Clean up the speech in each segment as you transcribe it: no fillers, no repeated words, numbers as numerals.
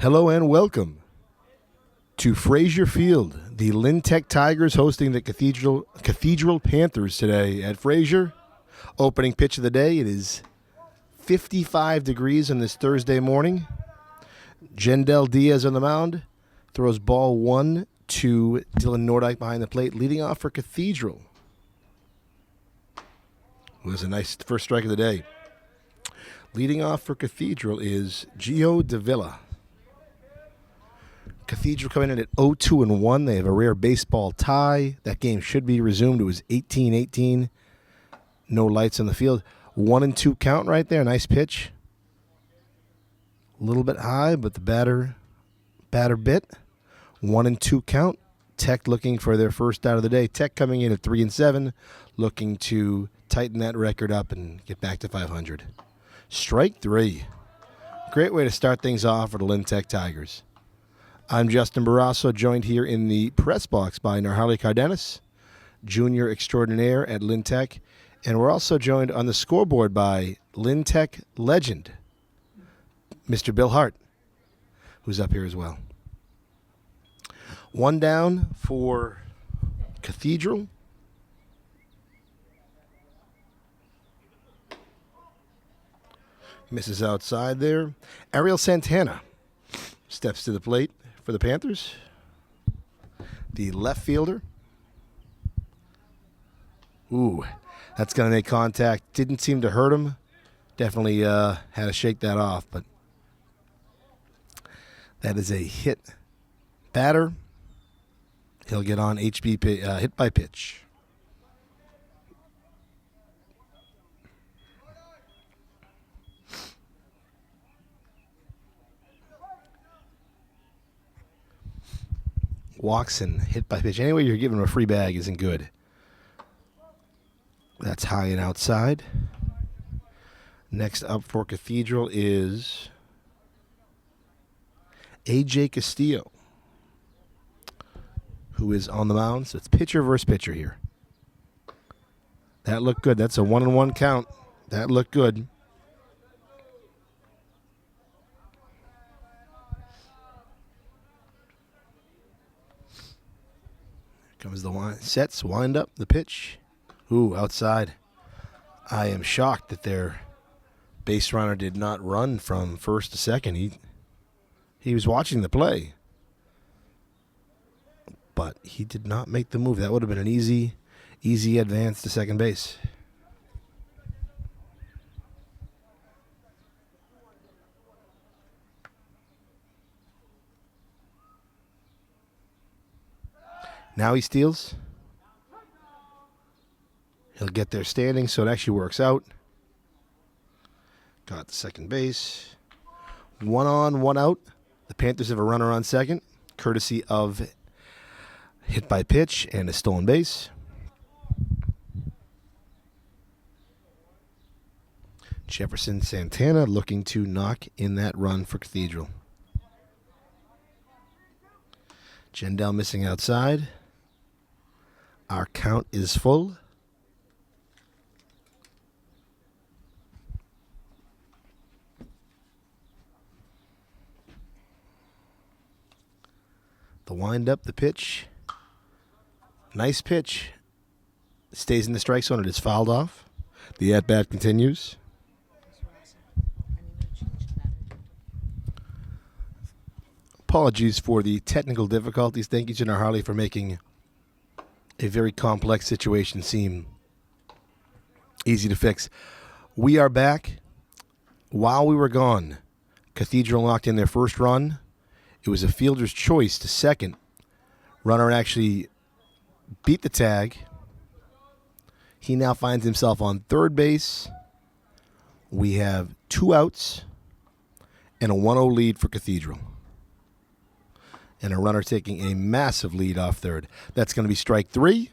Hello and welcome to Frazier Field. The Lynn Tech Tigers hosting the Cathedral Panthers today at Frazier. Opening pitch of the day. It is 55 degrees on this Thursday morning. Jendel Diaz on the mound. Throws ball one to Dylan Nordyke behind the plate. Leading off for Cathedral. It was a nice first strike of the day. Leading off for Cathedral is Gio Davila. Cathedral coming in at 0-2-1. They have a rare baseball tie. That game should be resumed. It was 18-18. No lights on the field. 1-2 count right there. Nice pitch. A little bit high, but the batter bit. 1-2 count. Tech looking for their first out of the day. Tech coming in at 3-7, looking to tighten that record up and get back to 500. Strike three. Great way to start things off for the Lynn Tech Tigers. I'm Justin Barrasso, joined here in the press box by Narhali Cardenas, junior extraordinaire at Lynn Tech. And we're also joined on the scoreboard by Lynn Tech legend, Mr. Bill Hart, who's up here as well. One down for Cathedral. Misses outside there. Ariel Santana steps to the plate for the Panthers. The left fielder. Ooh, that's going to make contact. Didn't seem to hurt him. Definitely had to shake that off, but that is a hit. Batter. He'll get on hit by pitch. Walks and hit by pitch. Anyway, you're giving him a free bag isn't good. That's high and outside. Next up for Cathedral is A.J. Castillo, who is on the mound. So it's pitcher versus pitcher here. That looked good. That's a 1-1 count. That looked good. Comes the wind, sets, wind up, the pitch. Ooh, outside. I am shocked that their base runner did not run from first to second. He was watching the play, but he did not make the move. That would have been an easy advance to second base. Now he steals. He'll get there standing, so it actually works out. Got the second base. 1 on, 1 out. The Panthers have a runner on second, courtesy of hit by pitch and a stolen base. Jefferson Santana looking to knock in that run for Cathedral. Jendel missing outside. Our count is full. The wind up, the pitch. Nice pitch. Stays in the strike zone. It is fouled off. The at-bat continues. Apologies for the technical difficulties. Thank you, Jenna Harley, for making a very complex situation seem easy to fix. We are back. While we were gone, Cathedral knocked in their first run. It was a fielder's choice to second. Runner actually beat the tag. He now finds himself on third base. We have 2 outs and a 1-0 lead for Cathedral. And a runner taking a massive lead off third. That's going to be strike 3.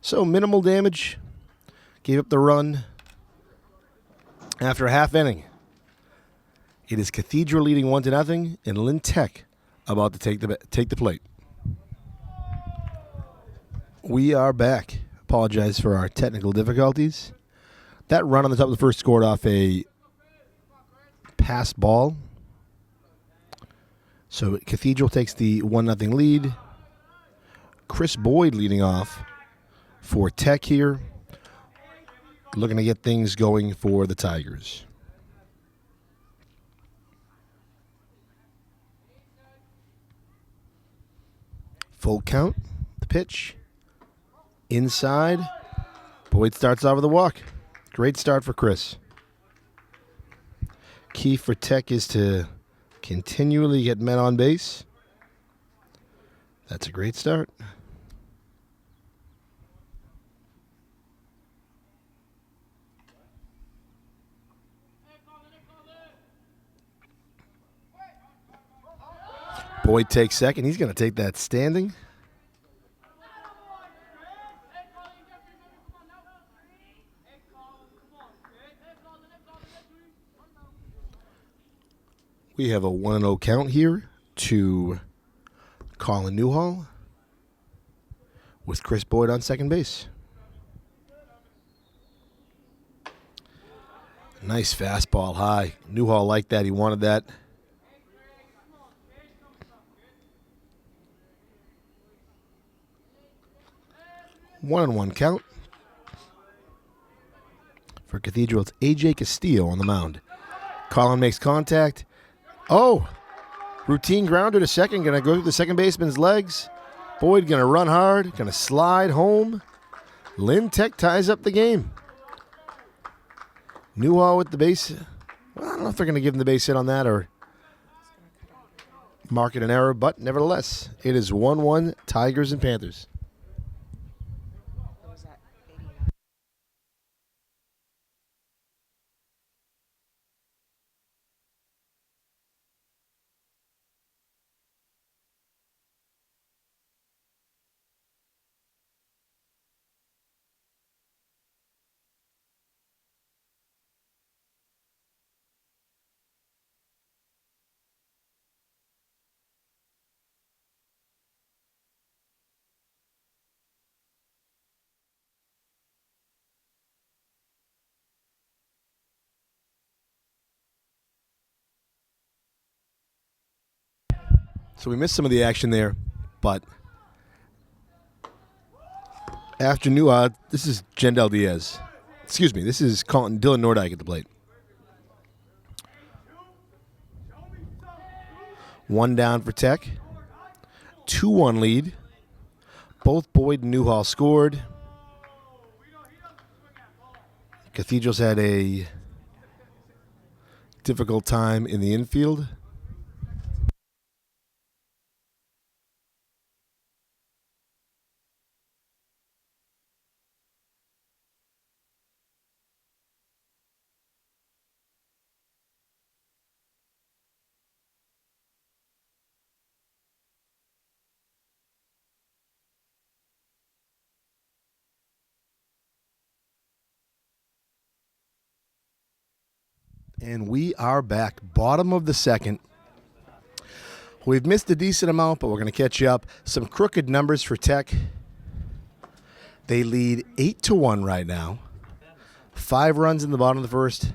So minimal damage. Gave up the run after a half inning. It is Cathedral leading 1-0, and Lynn Tech about to take the plate. We are back. Apologize for our technical difficulties. That run on the top of the first scored off a pass ball. So Cathedral takes the 1-0 lead. Chris Boyd leading off for Tech here. Looking to get things going for the Tigers. Full count. The pitch. Inside. Boyd starts off with a walk. Great start for Chris. Key for Tech is to continually get men on base. That's a great start. Boyd takes second. He's going to take that standing. We have a 1-0 count here to Colin Newhall with Chris Boyd on second base. Nice fastball high. Newhall liked that. He wanted that. One count. For Cathedral, it's A.J. Castillo on the mound. Colin makes contact. Oh, routine grounder to second. Going to go through the second baseman's legs. Boyd going to run hard. Going to slide home. Lynn Tech ties up the game. Newhall with the base. Well, I don't know if they're going to give him the base hit on that or mark it an error, but nevertheless, it is 1-1 Tigers and Panthers. So we missed some of the action there, but after Newhall, this is Jendel Diaz. Excuse me, this is Dylan Nordyke at the plate. One down for Tech. 2-1 lead. Both Boyd and Newhall scored. Cathedral's had a difficult time in the infield. And we are back. Bottom of the second. We've missed a decent amount, but we're going to catch you up. Some crooked numbers for Tech. They lead 8-1 right now. 5 runs in the bottom of the first.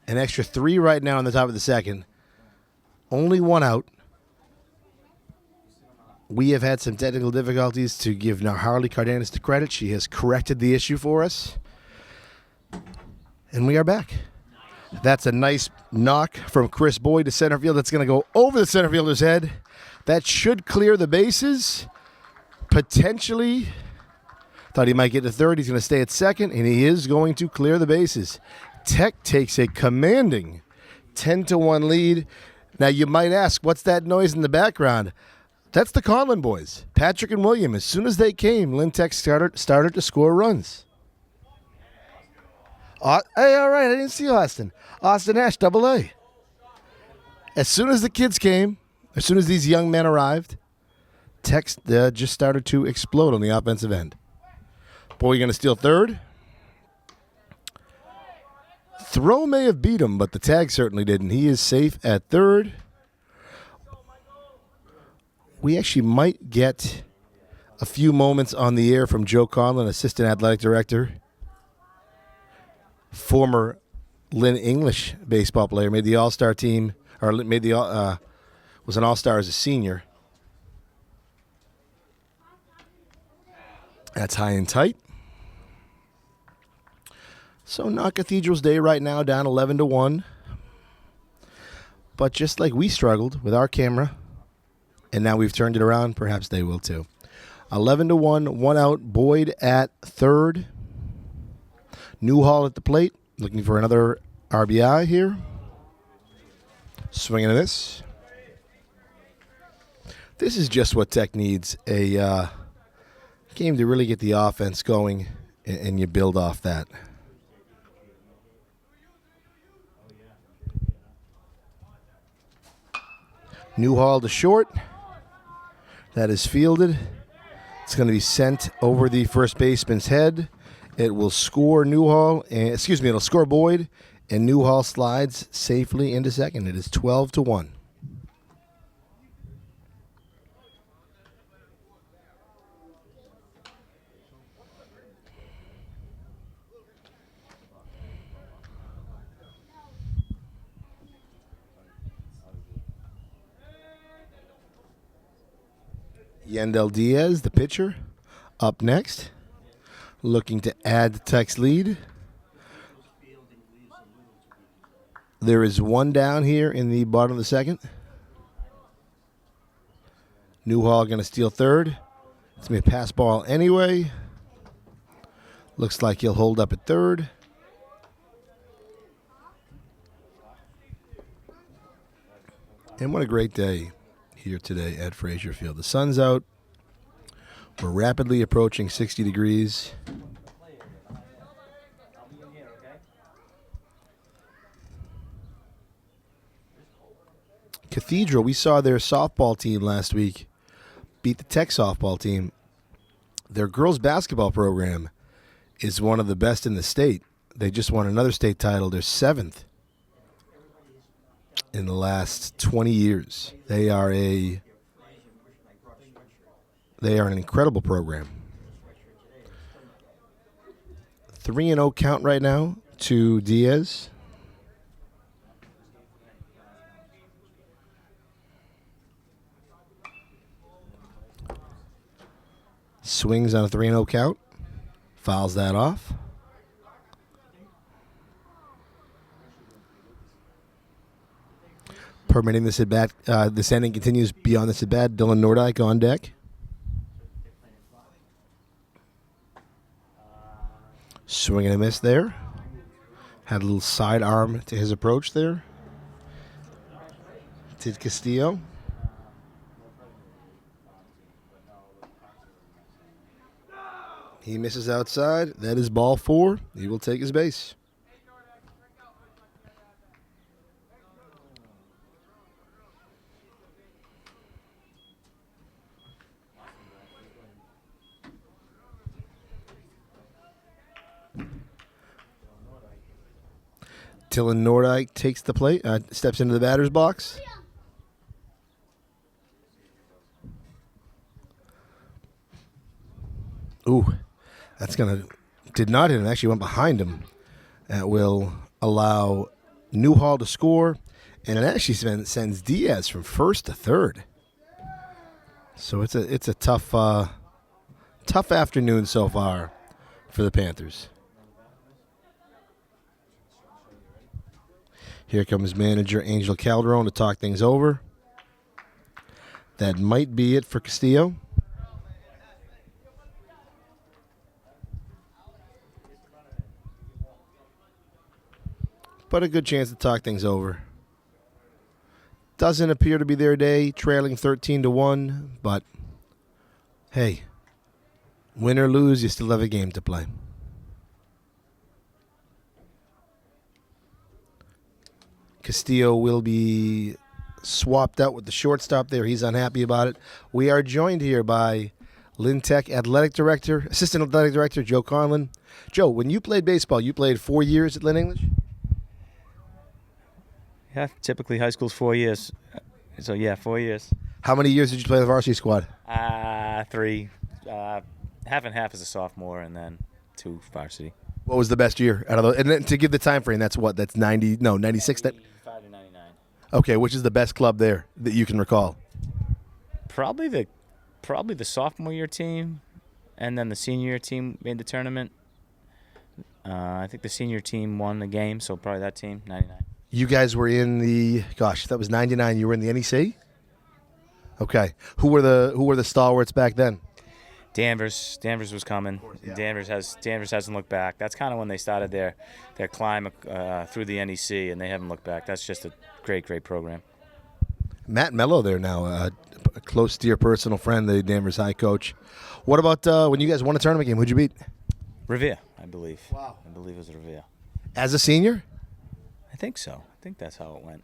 An extra 3 right now on the top of the second. Only 1 out. We have had some technical difficulties to give Harley Cardenas the credit. She has corrected the issue for us. And we are back. That's a nice knock from Chris Boyd to center field. That's going to go over the center fielder's head. That should clear the bases. Potentially. Thought he might get to third. He's going to stay at second, and he is going to clear the bases. Tech takes a commanding 10-1 lead. Now, you might ask, what's that noise in the background? That's the Conlin boys, Patrick and William. As soon as they came, Lynn Tech started to score runs. Hey, all right, I didn't see Austin. Austin Ash, AA. As soon as the kids came, as soon as these young men arrived, Tech just started to explode on the offensive end. Boy, you're going to steal third. Throw may have beat him, but the tag certainly didn't. He is safe at third. We actually might get a few moments on the air from Joe Conlin, Assistant Athletic Director. Former Lynn English baseball player, made the All-Star team, or was Was an all-star as a senior. That's high and tight. So not Cathedral's day right now, down 11-1. But just like we struggled with our camera, and now we've turned it around, perhaps they will too. 11-1, one out. Boyd at third. Newhall at the plate, looking for another RBI here. Swinging a miss. This is just what Tech needs, a game to really get the offense going, and you build off that. Newhall to short. That is fielded. It's going to be sent over the first baseman's head. It will score Newhall, it'll score Boyd, and Newhall slides safely into second. It is 12-1. Yandel Diaz, the pitcher, up next, looking to add to Tech's lead. There is one down here in the bottom of the second. Newhall going to steal third. It's going to be a pass ball anyway. Looks like he'll hold up at third. And what a great day here today at Frazier Field. The sun's out. We're rapidly approaching 60 degrees. Cathedral, we saw their softball team last week beat the Tech softball team. Their girls basketball program is one of the best in the state. They just won another state title. They're 7th in the last 20 years. They are an incredible program. 3-0 count right now to Diaz. Swings on a 3-0 count. Fouls that off. Permitting this at bat, this inning continues beyond this at bat. Dylan Nordyke on deck. Swing and a miss there. Had a little side arm to his approach there. To Castillo. He misses outside. That is ball 4. He will take his base. Dylan Nordyke takes the plate, steps into the batter's box. Ooh, that's did not hit him, actually went behind him. That will allow Newhall to score, and it actually sends Diaz from first to third. So it's a tough afternoon so far for the Panthers. Here comes manager Angel Calderon to talk things over. That might be it for Castillo. But a good chance to talk things over. Doesn't appear to be their day, trailing 13-1, but hey, win or lose, you still have a game to play. Castillo will be swapped out with the shortstop there. He's unhappy about it. We are joined here by Lynn Tech Assistant Athletic Director Joe Conlon. Joe, when you played baseball, you played 4 years at Lynn English? Yeah, typically high school's 4 years. So, yeah, 4 years. How many years did you play in the varsity squad? 3. Half and half as a sophomore, and then 2 varsity. What was the best year out of those? And then to give the time frame, that's 96. 95 to 99. Okay, which is the best club there that you can recall? Probably the sophomore year team, and then the senior year team made the tournament. I think the senior team won the game, so probably that team, 99. You guys were in the that was 99. You were in the NEC? Okay. Who were the stalwarts back then? Danvers was coming. Yeah. Danvers hasn't looked back. That's kind of when they started their climb through the NEC, and they haven't looked back. That's just a great program. Matt Mello there now, a close to your personal friend, the Danvers High coach. What about when you guys won a tournament game? Who'd you beat? Revere, I believe. Wow. I believe it was Revere. As a senior? I think so. I think that's how it went.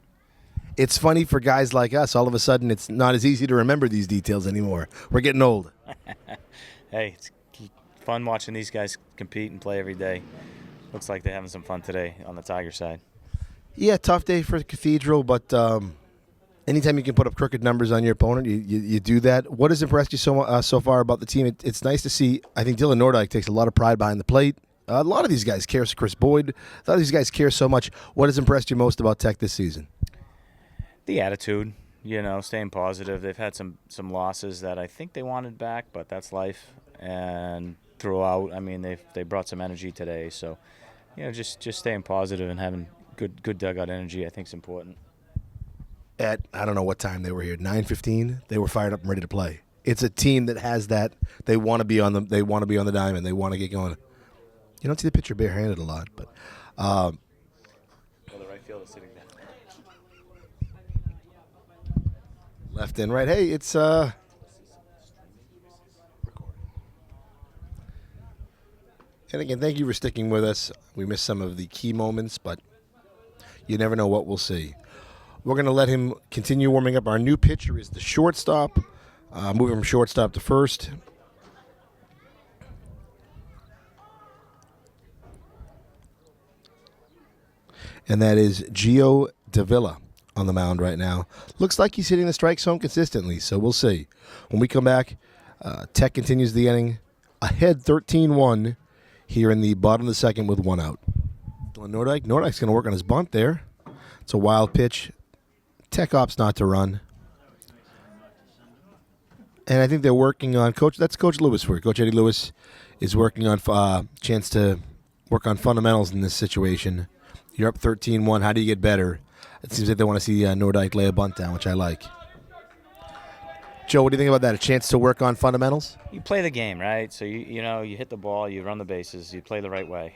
It's funny for guys like us. All of a sudden, it's not as easy to remember these details anymore. We're getting old. Hey, it's fun watching these guys compete and play every day. Looks like they're having some fun today on the Tiger side. Yeah, tough day for the Cathedral, but anytime you can put up crooked numbers on your opponent, you do that. What has impressed you so far about the team? It's nice to see. I think Dylan Nordyke takes a lot of pride behind the plate. A lot of these guys care. Chris Boyd. A lot of these guys care so much. What has impressed you most about Tech this season? The attitude, staying positive. They've had some losses that I think they wanted back, but that's life. And throughout, I mean, they brought some energy today. So, just staying positive and having good dugout energy, I think is important. At I don't know what time they were here, 9:15. They were fired up and ready to play. It's a team that has that. They want to be on the. They want to be on the diamond. They want to get going. You don't see the pitcher barehanded a lot, but. Well, the right fielder sitting down. Left and right. Hey, it's And again, thank you for sticking with us. We missed some of the key moments, but you never know what we'll see. We're going to let him continue warming up. Our new pitcher is the shortstop. Moving from shortstop to first. And that is Gio Davila on the mound right now. Looks like he's hitting the strike zone consistently, so we'll see. When we come back, Tech continues the inning ahead 13-1 here in the bottom of the second with one out. Dylan Nordyke's going to work on his bunt there. It's a wild pitch. Tech opts not to run. And I think they're working on that's Coach Lewis for you. Coach Eddie Lewis is working on chance to work on fundamentals in this situation. You're up 13-1. How do you get better? It seems like they want to see Nordyke lay a bunt down, which I like. Joe, what do you think about that? A chance to work on fundamentals? You play the game, right? So you hit the ball, you run the bases, you play the right way.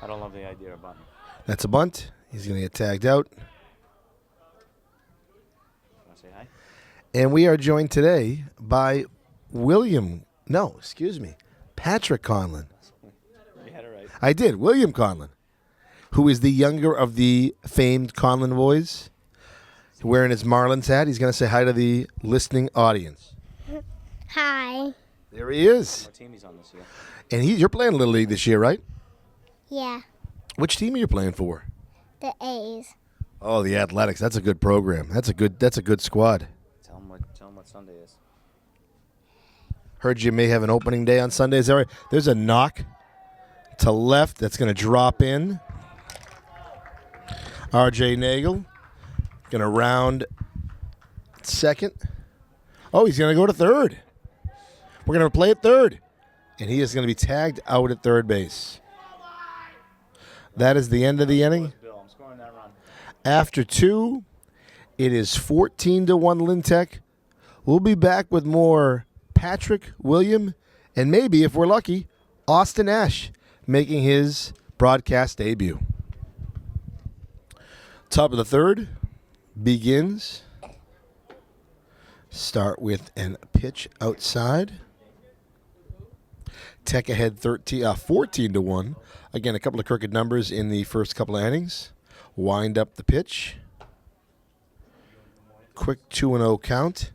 I don't love the idea of bunting. That's a bunt. He's going to get tagged out. Want to say hi? And we are joined today by Patrick Conlon. You had it right. I did, William Conlon, who is the younger of the famed Conlon boys. Wearing his Marlins hat, he's going to say hi to the listening audience. Hi. There he is. What team he's on this year? And you're playing Little League this year, right? Yeah, Which team are you playing for? the A's. Oh, the Athletics. That's a good program. That's a good squad. Tell him what Sunday is. Heard you may have an opening day on Sunday. Is that right? There's a knock to left that's going to drop in. R.J. Nagel going to round second. Oh, he's going to go to third. We're going to play at third. And he is going to be tagged out at third base. That is the end of the inning. Bill, I'm scoring that run. After two, it is 14-1 Lintech. We'll be back with more Patrick, William, and maybe, if we're lucky, Austin Ash making his broadcast debut. Top of the third begins. Start with a pitch outside. Tech ahead 14-1. Again, a couple of crooked numbers in the first couple of innings. Wind up the pitch. Quick 2-0 count.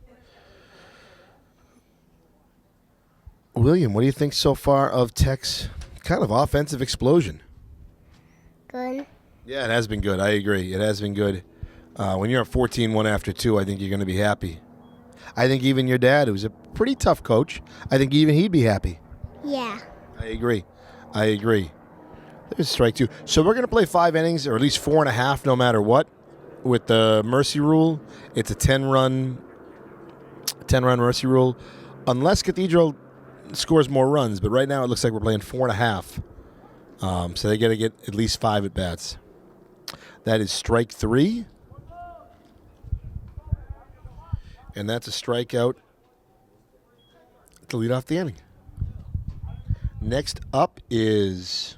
William, what do you think so far of Tech's kind of offensive explosion? Good. Yeah, it has been good. I agree. It has been good. When you're up 14-1 after two, I think you're going to be happy. I think even your dad, who's a pretty tough coach, I think even he'd be happy. Yeah. I agree. There's strike two. So we're going to play 5 innings, or at least 4.5, no matter what. with the mercy rule, it's a 10-run mercy rule, unless Cathedral scores more runs. But right now it looks like we're playing 4.5. So they got to get at least 5 at bats. That is strike 3. And that's a strikeout to lead off the inning. Next up is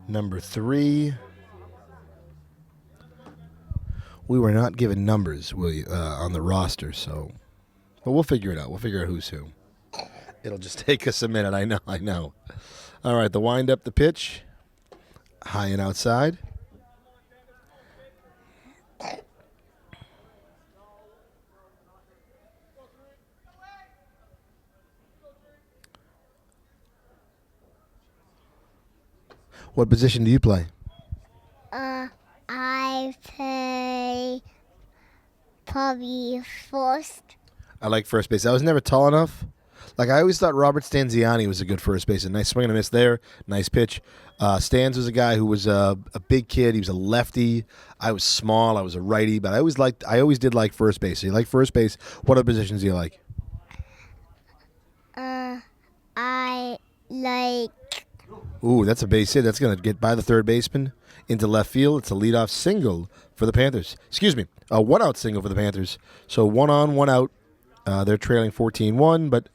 number 3. We were not given numbers on the roster, but we'll figure it out. We'll figure out who's who. It'll just take us a minute. I know. All right, the wind up, the pitch. High and outside. What position do you play? I play probably first. I like first base. I was never tall enough. Like, I always thought Robert Stanziani was a good first baseman. Nice swing and a miss there. Nice pitch. Stans was a guy who was a big kid. He was a lefty. I was small. I was a righty. But I always did like first base. So you like first base. What other positions do you like? I like Ooh, that's a base hit. That's going to get by the third baseman into left field. It's a leadoff single for the Panthers. Excuse me, a one-out single for the Panthers. So 1 on, 1 out. They're trailing 14-1. But,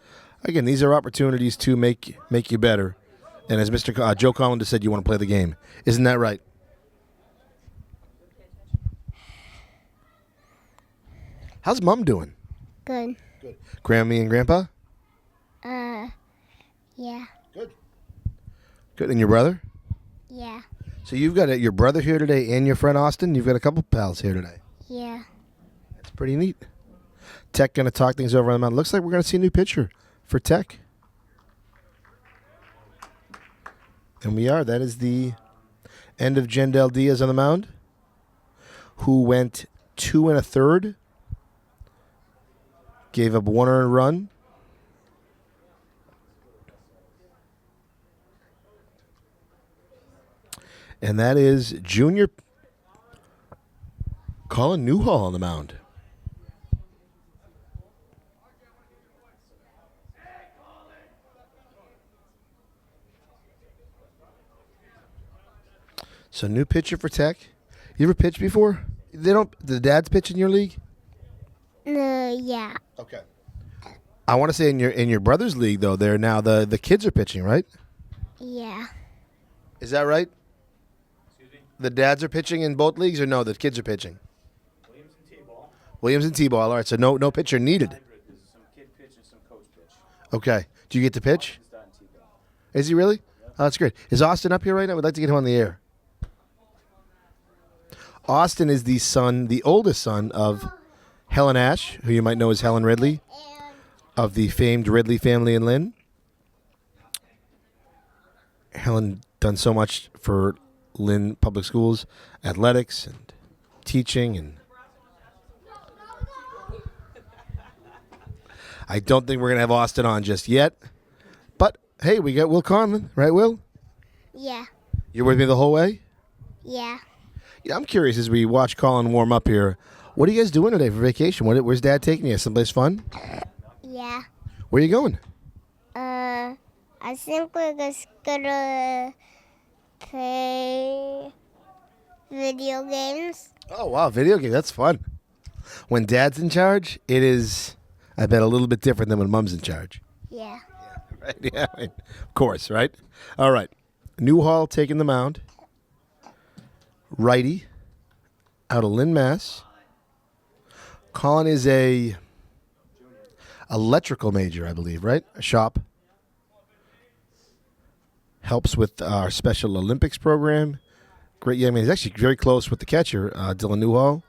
again, these are opportunities to make you better. And as Mr. Joe Collins just said, you want to play the game. Isn't that right? How's Mom doing? good. Grammy and Grandpa? Yeah. Good. And your brother? Yeah. So you've got your brother here today and your friend Austin. You've got a couple pals here today. Yeah. That's pretty neat. Tech going to talk things over on the mound. Looks like we're going to see a new pitcher for Tech. And we are. That is the end of Jendel Diaz on the mound, who went 2 1/3, gave up 1 earned run. And that is junior Colin Newhall on the mound. So new pitcher for Tech. You ever pitched before? The dads pitch in your league? Yeah. Okay. I want to say in your brother's league though, they're now the kids are pitching, right? Yeah. Is that right? The dads are pitching in both leagues, or no? The kids are pitching. Williams and T-ball. All right, so no pitcher needed. There's some kid pitch and some coach pitch. Okay. Do you get to pitch? He's done T-ball. Is he really? Oh, that's great. Is Austin up here right now? We'd like to get him on the air. Austin is the oldest son of Helen Ash, who you might know as Helen Ridley, of the famed Ridley family in Lynn. Helen done so much for Lynn Public Schools, athletics and teaching, and I don't think we're gonna have Austin on just yet. But hey, we got Will Conlon, right, Will? Yeah. You're with me the whole way? Yeah. Yeah, I'm curious as we watch Colin warm up here. What are you guys doing today for vacation? Where's Dad taking you? Someplace fun? Yeah. Where are you going? I think we're just gonna play video games. Oh, wow, video game. That's fun. When Dad's in charge, it is, I bet, a little bit different than when Mom's in charge. Yeah. Right? Yeah, I mean, of course, right? All right. Newhall taking the mound. Righty out of Lynn, Mass. Colin is a electrical major, I believe, right? A shop. Helps with our Special Olympics program. Great. Yeah, I mean, he's actually very close with the catcher, Dylan Newhall.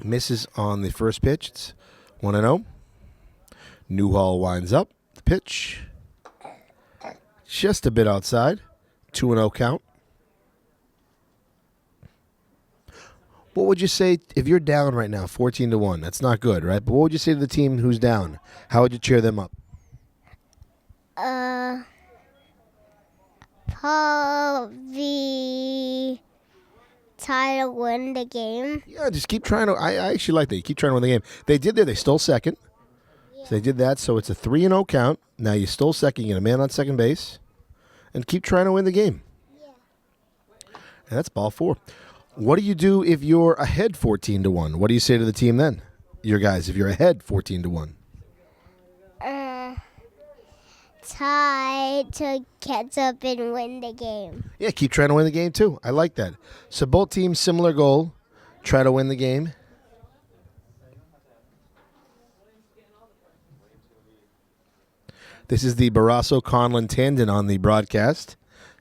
Misses on the first pitch. It's 1-0. Newhall winds up the pitch. Just a bit outside. 2-0 count. What would you say if you're down right now, 14-1? That's not good, right? But what would you say to the team who's down? How would you cheer them up? Probably try to win the game. Yeah, just keep trying to. I actually like that. You keep trying to win the game. They did there. They stole second. So they did that. So it's a 3-0 count. Now you stole second. You get a man on second base. And keep trying to win the game. Yeah. And that's ball 4. What do you do if you're ahead 14-1? What do you say to the team then? Your guys, if you're ahead 14-1. Try to catch up and win the game. Yeah, keep trying to win the game too. I like that. So both teams, similar goal. Try to win the game. This is the Barrasso-Conlon tandem on the broadcast.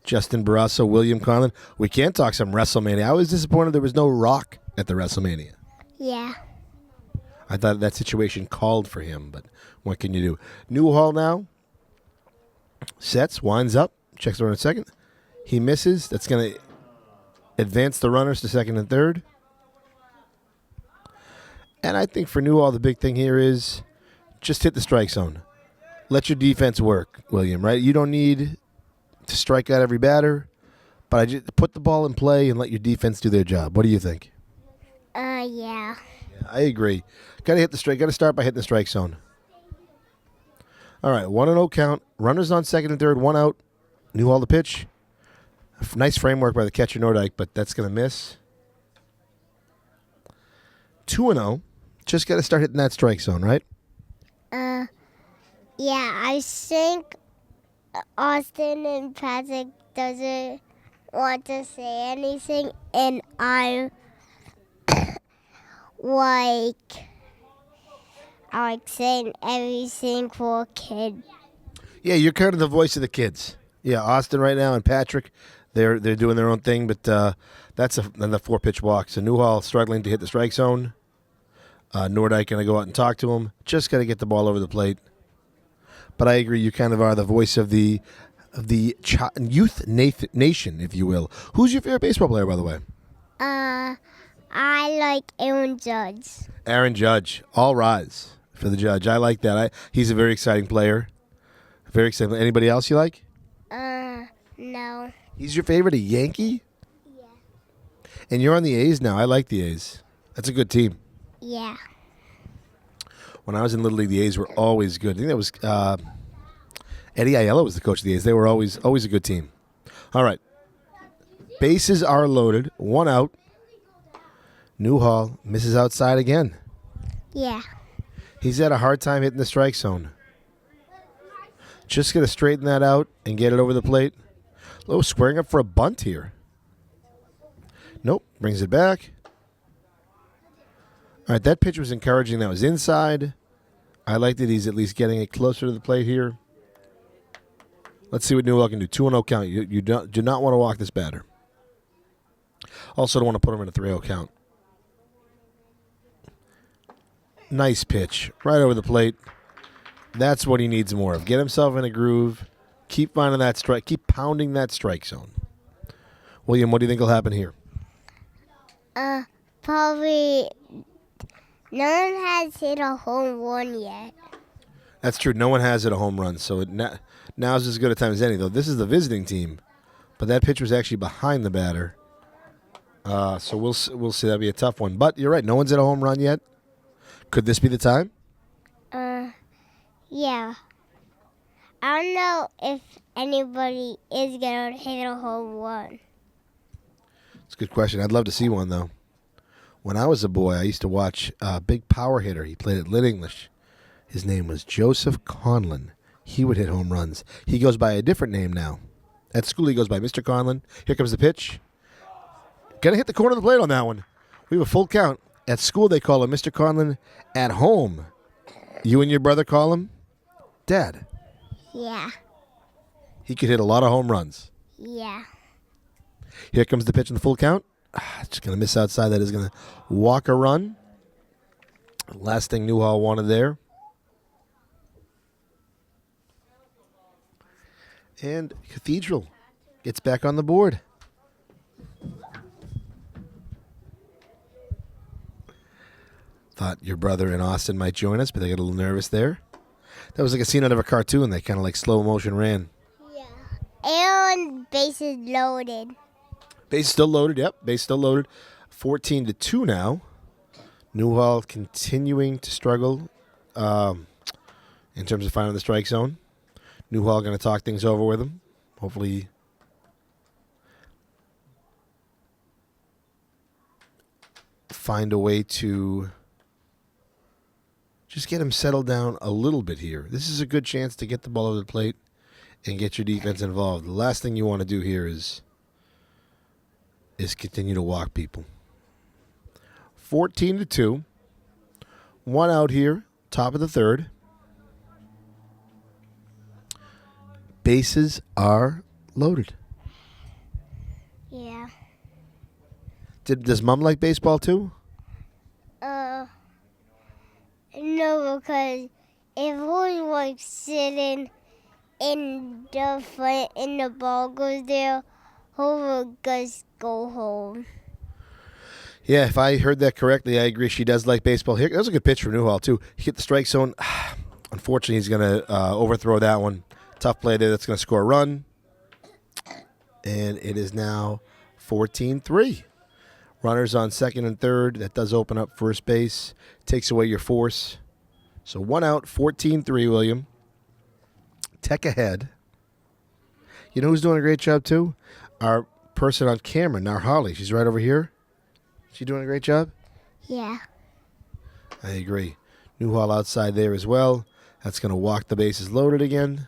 Justin Barrasso, William Conlon. We can talk some WrestleMania. I was disappointed there was no Rock at the WrestleMania. Yeah. I thought that situation called for him, but what can you do? Newhall now. Sets, winds up, checks the run at second. He misses. That's going to advance the runners to second and third. And I think for Newhall, the big thing here is just hit the strike zone. Let your defense work, William, right? You don't need to strike out every batter, but I just put the ball in play and let your defense do their job. What do you think? Yeah. Yeah, I agree. Got to start by hitting the strike zone. All right, 1-0 count. Runners on second and third, 1 out. Newhall the pitch. Nice framework by the catcher Nordyke, but that's going to miss. 2-0. Just got to start hitting that strike zone, right? Yeah, I think Austin and Patrick doesn't want to say anything, and I'm like saying everything for a kid. Yeah, you're kind of the voice of the kids. Yeah, Austin right now and Patrick, they're doing their own thing, but that's the 4-pitch walk. So Newhall struggling to hit the strike zone. Nordyke going to go out and talk to him. Just got to get the ball over the plate. But I agree, you kind of are the voice of the youth nation, if you will. Who's your favorite baseball player, by the way? I like Aaron Judge. Aaron Judge. All rise for the Judge. I like that. He's a very exciting player. Very exciting. Anybody else you like? No. He's your favorite, a Yankee? Yeah. And you're on the A's now. I like the A's. That's a good team. Yeah. When I was in Little League, the A's were always good. I think that was Eddie Aiello was the coach of the A's. They were always a good team. All right. Bases are loaded. 1 out. Newhall misses outside again. Yeah. He's had a hard time hitting the strike zone. Just going to straighten that out and get it over the plate. Oh, squaring up for a bunt here. Nope. Brings it back. All right, that pitch was encouraging. That was inside. I like that he's at least getting it closer to the plate here. Let's see what Newell can do. 2-0 count. You do not want to walk this batter. Also don't want to put him in a 3-0 count. Nice pitch. Right over the plate. That's what he needs more of. Get himself in a groove. Keep finding that strike. Keep pounding that strike zone. William, what do you think will happen here? Probably no one has hit a home run yet. That's true. No one has hit a home run, so now's as good a time as any, though. This is the visiting team, but that pitch was actually behind the batter. So we'll see. That'll be a tough one. But you're right. No one's hit a home run yet. Could this be the time? Yeah. I don't know if anybody is going to hit a home run. It's a good question. I'd love to see one, though. When I was a boy, I used to watch a big power hitter. He played at Lit English. His name was Joseph Conlon. He would hit home runs. He goes by a different name now. At school, he goes by Mr. Conlon. Here comes the pitch. Gonna hit the corner of the plate on that one. We have a full count. At school, they call him Mr. Conlon. At home, you and your brother call him Dad. Yeah. He could hit a lot of home runs. Yeah. Here comes the pitch in the full count. Just going to miss outside. That is going to walk a run. Last thing Newhall wanted there. And Cathedral gets back on the board. Thought your brother and Austin might join us, but they got a little nervous there. That was like a scene out of a cartoon. They kind of like slow motion ran. Yeah. And bases loaded. Base still loaded. Yep, base still loaded. 14-2 now. Newhall continuing to struggle in terms of finding the strike zone. Newhall going to talk things over with him. Hopefully find a way to just get him settled down a little bit here. This is a good chance to get the ball over the plate and get your defense involved. The last thing you want to do here is continue to walk people. 14-2. 1 out here, top of the third. Bases are loaded. Yeah. Does Mom like baseball too? No, because if we were sitting in the front and the ball goes there, who will just go home? Yeah, if I heard that correctly, I agree. She does like baseball. Here, that was a good pitch from Newhall too. He hit the strike zone. Unfortunately, he's going to overthrow that one. Tough play there. That's going to score a run. And it is now 14-3. Runners on second and third. That does open up first base. Takes away your force. So 1 out, 14-3, William. Tech ahead. You know who's doing a great job too? Our person on camera, Narhali. She's right over here. She doing a great job? Yeah. I agree. Newhall outside there as well. That's going to walk the bases loaded again.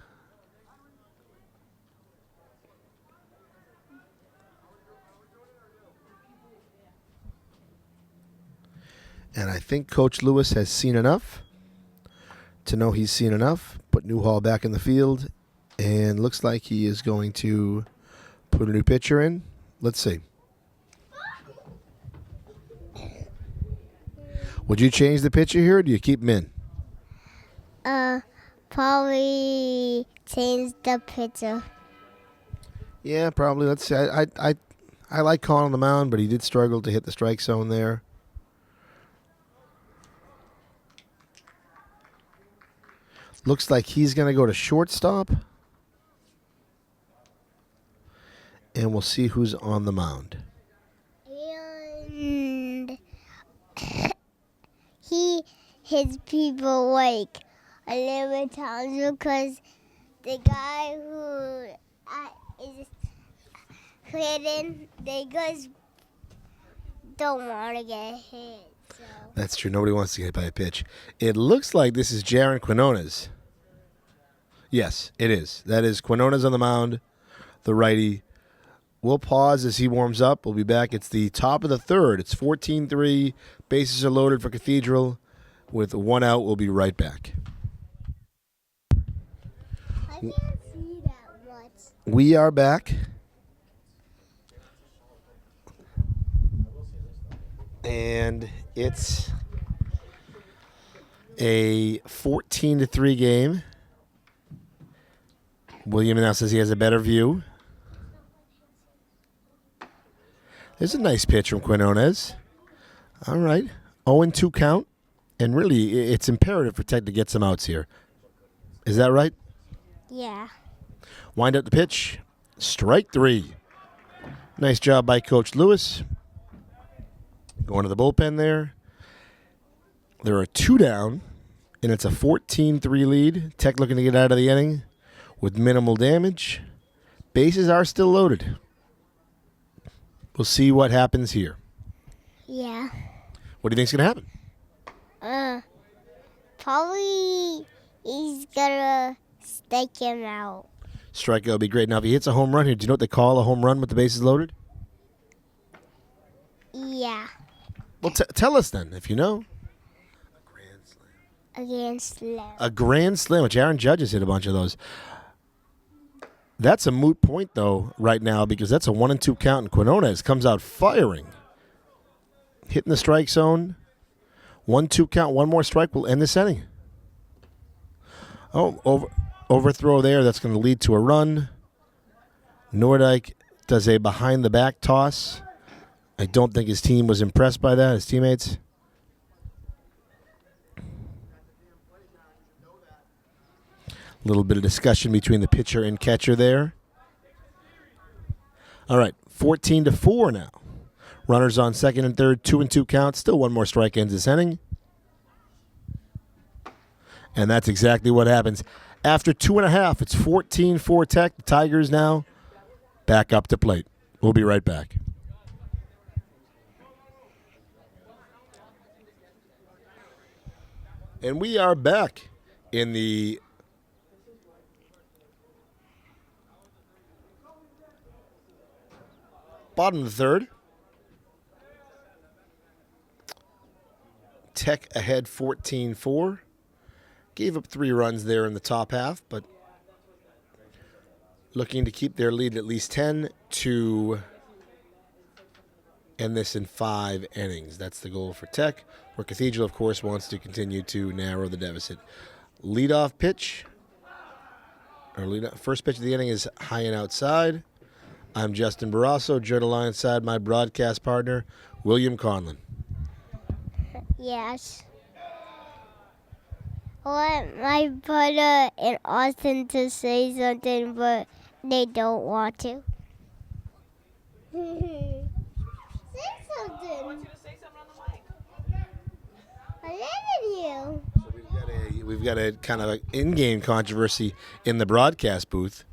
And I think Coach Lewis has seen enough to know he's seen enough. Put Newhall back in the field. And looks like he is going to put a new pitcher in. Let's see. Would you change the pitcher here, or do you keep him in? Probably change the pitcher. Yeah, probably. Let's see. I like calling on the mound, but he did struggle to hit the strike zone there. Looks like he's going to go to shortstop. And we'll see who's on the mound. And his people like a little times because the guy who is hitting, they just don't want to get hit. So. That's true. Nobody wants to get hit by a pitch. It looks like this is Jaron Quinones. Yes, it is. That is Quinones on the mound, the righty. We'll pause as he warms up. We'll be back. It's the top of the third. It's 14-3. Bases are loaded for Cathedral. With 1 out, we'll be right back. I can't see that much. We are back. And it's a 14-3 game. William now says he has a better view. There's a nice pitch from Quinones. All right. 0-2 count. And really, it's imperative for Tech to get some outs here. Is that right? Yeah. Wind up the pitch. Strike 3. Nice job by Coach Lewis. Going to the bullpen there. There are 2 down, and it's a 14-3 lead. Tech looking to get out of the inning with minimal damage. Bases are still loaded. We'll see what happens here. Yeah. What do you think's going to happen? Probably he's gonna stake him out. Strikeout would be great. Now, if he hits a home run here, do you know what they call a home run with the bases loaded? Yeah. Well, tell us then, if you know. Against Slam. A grand slam, which Aaron Judge has hit a bunch of those. That's a moot point, though, right now, because that's a 1-2 count, and Quinones comes out firing. Hitting the strike zone. 1-2 count, one more strike will end this inning. Oh, overthrow there. That's going to lead to a run. Nordyke does a behind-the-back toss. I don't think his team was impressed by that, his teammates. A little bit of discussion between the pitcher and catcher there. All right, 14-4 now. Runners on second and third, 2-2 count. Still one more strike ends this inning. And that's exactly what happens. After 2.5, it's 14-4 Tech. The Tigers now back up to plate. We'll be right back. And we are back in the bottom of the third. Tech ahead 14-4. Gave up 3 runs there in the top half, but looking to keep their lead at least 10 to end this in 5 innings. That's the goal for Tech, where Cathedral, of course, wants to continue to narrow the deficit. Leadoff pitch, first pitch of the inning is high and outside. I'm Justin Barrasso, joined alongside my broadcast partner, William Yes. I want my brother and Austin to say something, but they don't want to. Say something. I want you to say something on the mic. I live in you. We've got a kind of in-game controversy in the broadcast booth.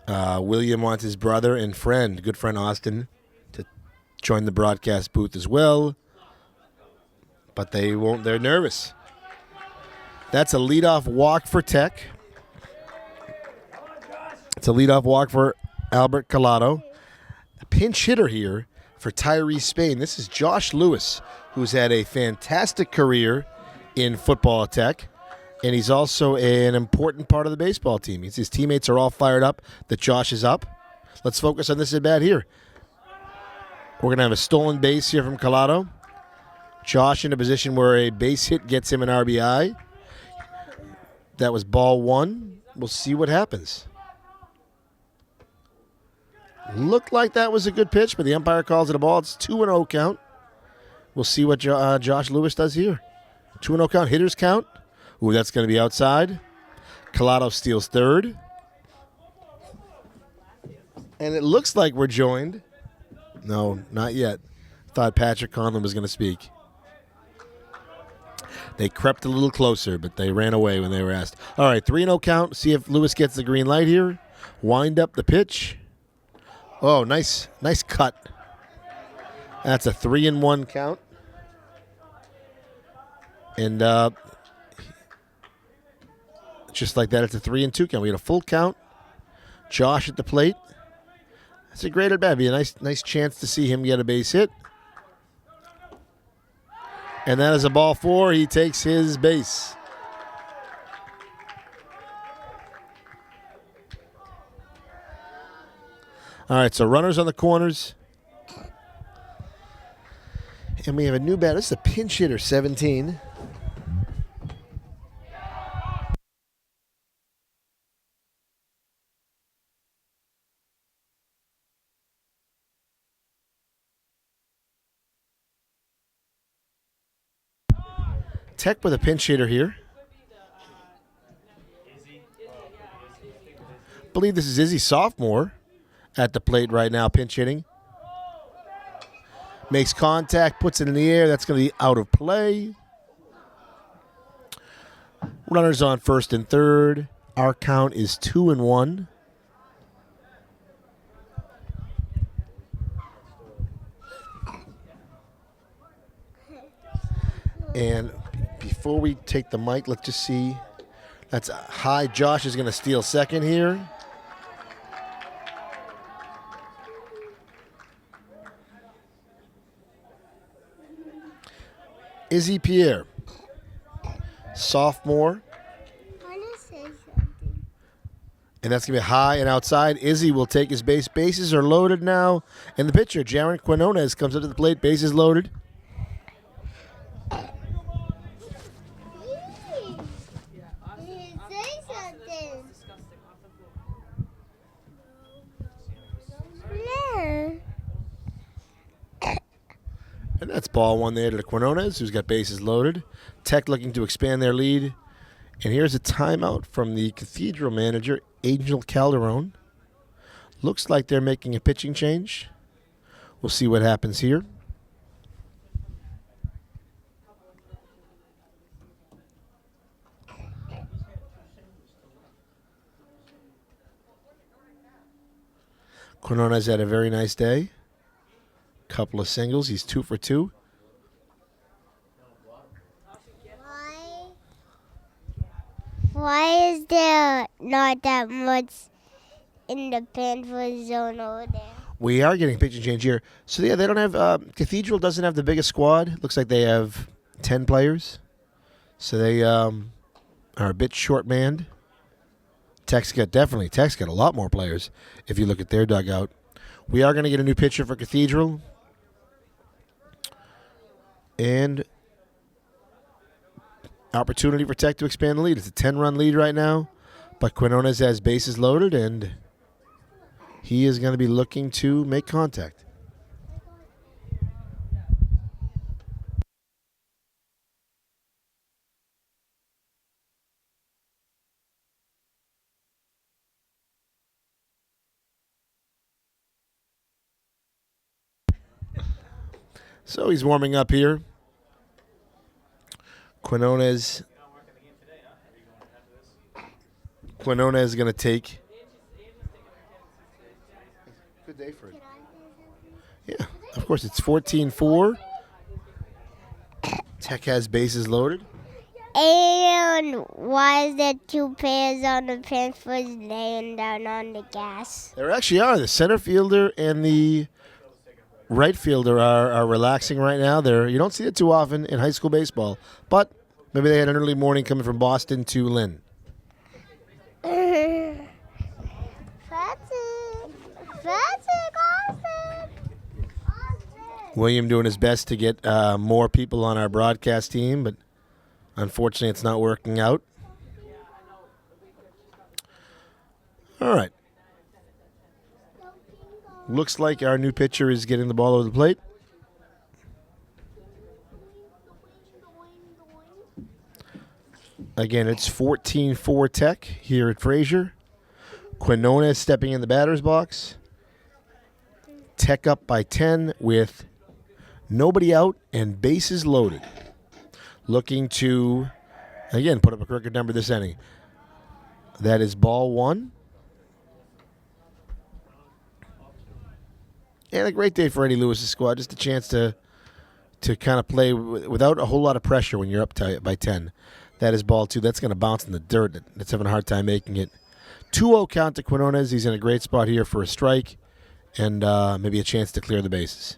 William wants his brother and friend, good friend Austin, to join the broadcast booth as well, but they won't. They're nervous. That's a leadoff walk for Tech. It's a leadoff walk for Albert Collado. A pinch hitter here for Tyree Spain. This is Josh Lewis, who's had a fantastic career in football at Tech, and he's also an important part of the baseball team. His teammates are all fired up that Josh is up. Let's focus on this at bat here. We're going to have a stolen base here from Collado. Josh in a position where a base hit gets him an RBI. That was ball 1. We'll see what happens. Looked like that was a good pitch, but the umpire calls it a ball. It's 2-0 count. We'll see what Josh Lewis does here. 2-0 count, hitters count. Ooh, that's going to be outside. Collado steals third. And it looks like we're joined. No, not yet. Thought Patrick Conlon was going to speak. They crept a little closer, but they ran away when they were asked. All right, 3-0 count. See if Lewis gets the green light here. Wind up the pitch. Oh, nice cut. That's a 3-1 count. And just like that, it's a 3-2 count. We had a full count. Josh at the plate. That's a great at bat. Be a nice chance to see him get a base hit. And that is a ball 4. He takes his base. All right, so runners on the corners. And we have a new batter. This is a pinch hitter, 17. Tech with a pinch hitter here. I believe this is Izzy, sophomore, at the plate right now, pinch hitting. Makes contact, puts it in the air. That's going to be out of play. Runners on first and third. Our count is 2-1. And before we take the mic, let's just see. That's high. Josh is going to steal second here. Izzy Pierre, sophomore. I want to say something. And that's going to be high and outside. Izzy will take his base. Bases are loaded now. And the pitcher, Jaron Quinones, comes up to the plate. Bases loaded. Say something. No. And that's ball 1 there to Quinones, who's got bases loaded. Tech looking to expand their lead And here's a timeout from the Cathedral manager, Angel Calderon. Looks like they're making a pitching change. We'll see what happens here. Quinones had a very nice day. Couple of singles. He's 2 for 2. Why is there not that much in the Panther zone over there? We are getting a pitching change here. So, yeah, they don't have Cathedral doesn't have the biggest squad. Looks like they have 10 players. So they are a bit short-manned. Tech's got a lot more players if you look at their dugout. We are going to get a new pitcher for Cathedral. And opportunity for Tech to expand the lead. It's a 10-run lead right now, but Quinones has bases loaded, and he is going to be looking to make contact. So he's warming up here. Quinones is going to take. Good day for it. Yeah, of course, it's 14-4. Tech has bases loaded. And why is there 2 pairs on the Panthers laying down on the gas? There actually are. The center fielder and the right fielder are relaxing right now. You don't see it too often in high school baseball, but maybe they had an early morning coming from Boston to Lynn. William doing his best to get more people on our broadcast team, but unfortunately it's not working out. All right. Looks like our new pitcher is getting the ball over the plate. Again, it's 14-4 Tech here at Frazier. Quinones stepping in the batter's box. Tech up by 10 with nobody out and bases loaded. Looking to, again, put up a record number this inning. That is ball 1. And a great day for Eddie Lewis's squad. Just a chance to kind of play without a whole lot of pressure when you're up by 10. That is ball 2. That's going to bounce in the dirt. That's having a hard time making it. 2-0 count to Quinones. He's in a great spot here for a strike and maybe a chance to clear the bases.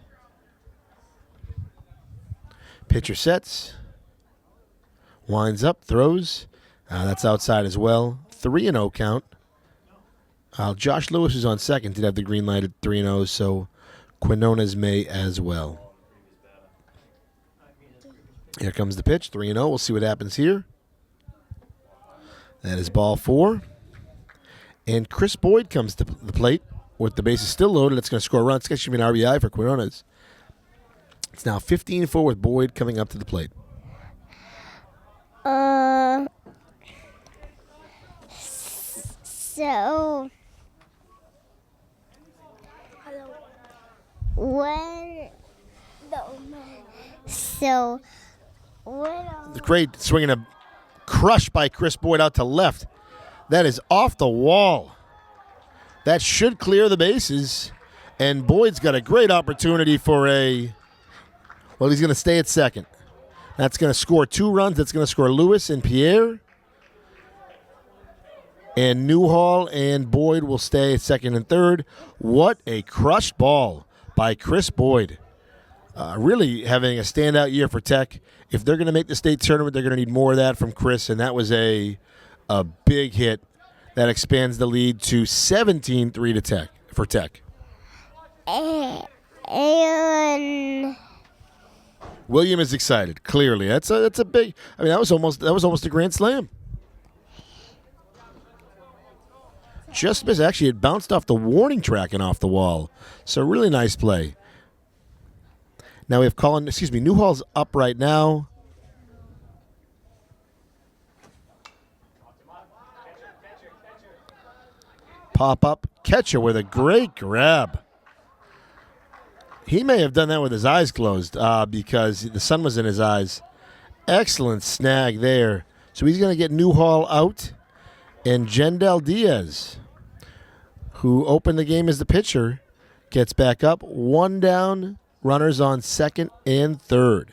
Pitcher sets. Winds up, throws. That's outside as well. 3-0 count. Josh Lewis, who's on second, did have the green light at 3-0, so Quinones may as well. Here comes the pitch, 3-0. We'll see what happens here. That is ball 4. And Chris Boyd comes to the plate with the bases still loaded. It's going to score a run. It's going to be an RBI for Quinones. It's now 15-4 with Boyd coming up to the plate. So The great swinging a crush by Chris Boyd out to left. That is off the wall. That should clear the bases. And Boyd's got a great opportunity for he's going to stay at second. That's going to score 2 runs. That's going to score Lewis and Pierre. And Newhall and Boyd will stay at second and third. What a crushed ball by Chris Boyd. Really having a standout year for Tech. If they're going to make the state tournament, they're going to need more of that from Chris. And that was a big hit that expands the lead to 17-3 for Tech. And William is excited. Clearly, that's a big. I mean, that was almost a grand slam. Just missed. Actually, it bounced off the warning track and off the wall. So really nice play. Now we have Newhall's up right now. pop up. Catcher with a great grab. He may have done that with his eyes closed because the sun was in his eyes. Excellent snag there. So he's going to get Newhall out. And Jendel Diaz, who opened the game as the pitcher, gets back up. 1 down, runners on second and third.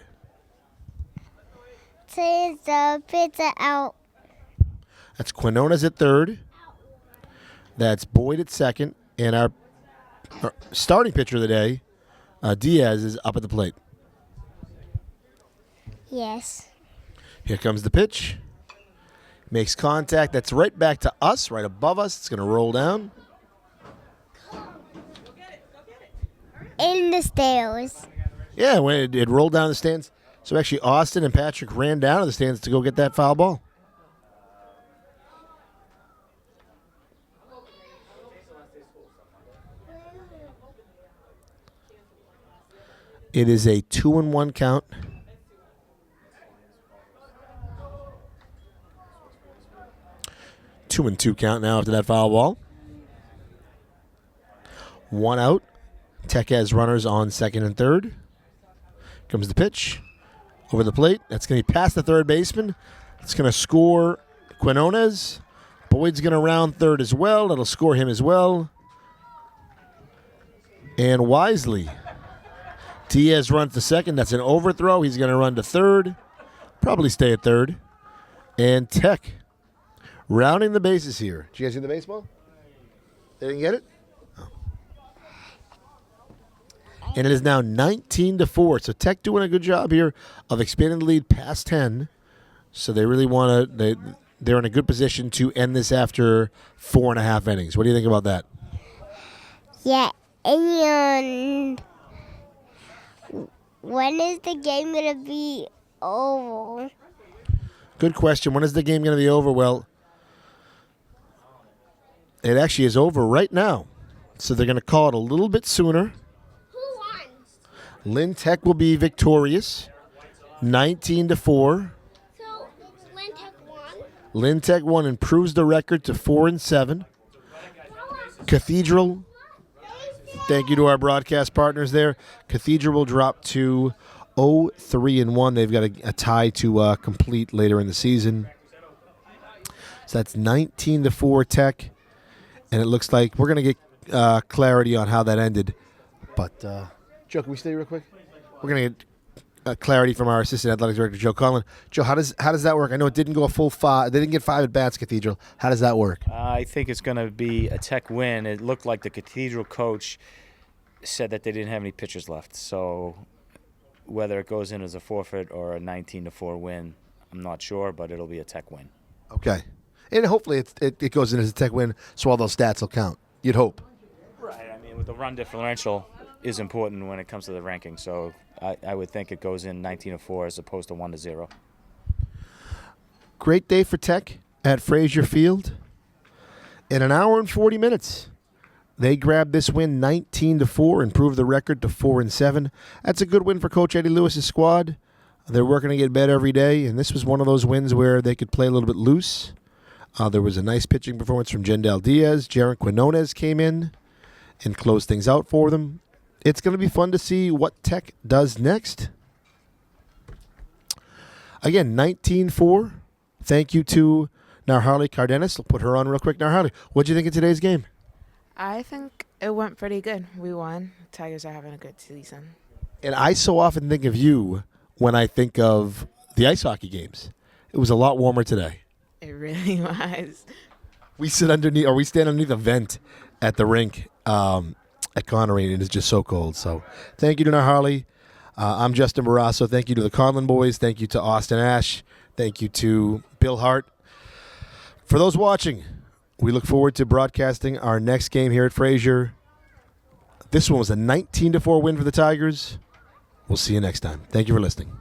Says the pitcher out. That's Quinones at third. That's Boyd at second. And our starting pitcher of the day, Diaz, is up at the plate. Yes. Here comes the pitch. Makes contact. That's right back to us, right above us. It's going to roll down. In the stairs. Yeah, when it rolled down the stands. So actually Austin and Patrick ran down to the stands to go get that foul ball. It is a 2-1 count. Two and two count now after that foul ball. 1 out. Tech has runners on second and third. Comes the pitch. Over the plate. That's going to be past the third baseman. It's going to score Quinones. Boyd's going to round third as well. That'll score him as well. And Wisely. Diaz runs to second. That's an overthrow. He's going to run to third. Probably stay at third. And Tech rounding the bases here. Did you guys see the baseball? They didn't get it? Oh. And it is now 19-4. So Tech doing a good job here of expanding the lead past 10. So they really want to. They're in a good position to end this after 4.5 innings. What do you think about that? Yeah, and when is the game going to be over? Good question. When is the game going to be over? Well, it actually is over right now. So they're going to call it a little bit sooner. Who won? Lynn Tech will be victorious, 19-4. So, Lynn Tech won? Lynn Tech won, improves the record to 4-7. Cathedral, thank you to our broadcast partners there. Cathedral will drop to 0-3-1. They've got a tie to complete later in the season. So that's 19-4 Tech. And it looks like we're going to get clarity on how that ended. But, Joe, can we stay real quick? We're going to get clarity from our assistant athletic director, Joe Conlon. Joe, how does that work? I know it didn't go a full 5. They didn't get 5 at-bats, Cathedral. How does that work? I think it's going to be a Tech win. It looked like the Cathedral coach said that they didn't have any pitchers left. So whether it goes in as a forfeit or a 19-4 win, I'm not sure, but it'll be a Tech win. Okay. And hopefully it goes in as a Tech win, so all those stats will count. You'd hope. Right. I mean, with the run differential is important when it comes to the ranking. So I would think it goes in 19-4 as opposed to 1-0. Great day for Tech at Frazier Field. In an hour and 40 minutes, they grabbed this win 19-4, improved the record to 4-7. That's a good win for Coach Eddie Lewis's squad. They're working to get better every day, and this was one of those wins where they could play a little bit loose. There was a nice pitching performance from Jendel Diaz. Jaron Quinones came in and closed things out for them. It's going to be fun to see what Tech does next. Again, 19-4. Thank you to Narharli Cardenas. I'll put her on real quick. Narharli, what did you think of today's game? I think it went pretty good. We won. Tigers are having a good season. And I so often think of you when I think of the ice hockey games. It was a lot warmer today. It really was. We stand underneath a vent at the rink at Connery, and it is just so cold. So thank you to Narharli. I'm Justin Barrasso. Thank you to the Conlon boys. Thank you to Austin Ash. Thank you to Bill Hart. For those watching, we look forward to broadcasting our next game here at Frazier. This one was a 19-4 win for the Tigers. We'll see you next time. Thank you for listening.